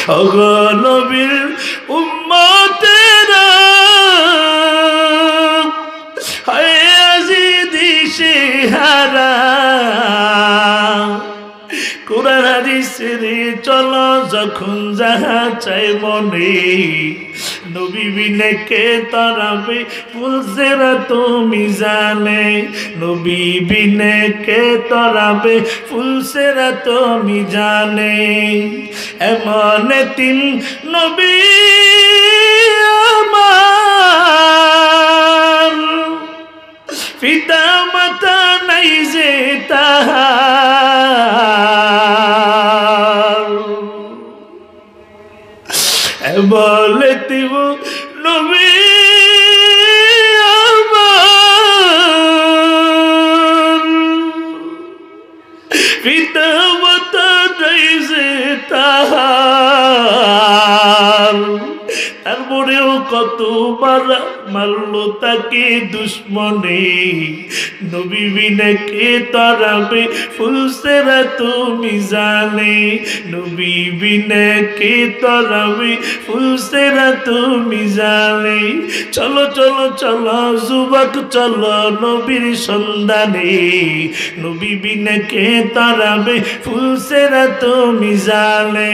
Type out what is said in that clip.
ওগো নবীর উম্মতেরা হায় আজি দিশেহারা কোরআন হাদিসের চলো যখন যাহা চাই মনে নবী বিনে কে তারাবে ফুলসেরা তুমি জানে নবী বিনে কে তারাবে ফুলসেরা তুমি জানে এমন তিন নবী আমার পিতা মাতা নাই যে তাহার বলে দিব নবী আমার পিতা মাতা নাই যে তাহার তারপরেও কত মারলো তাকে দুশ্মনে নবী বিনে কে তারাবে ফুলসেরা তুমি জানে নবী বিনে কে তারাবে ফুলসেরা তুমি জানে চলো চলো চলো যুবক চলো নবীর সন্ধানে নবী বিনে কে তারাবে ফুলসেরা তুমি জানে।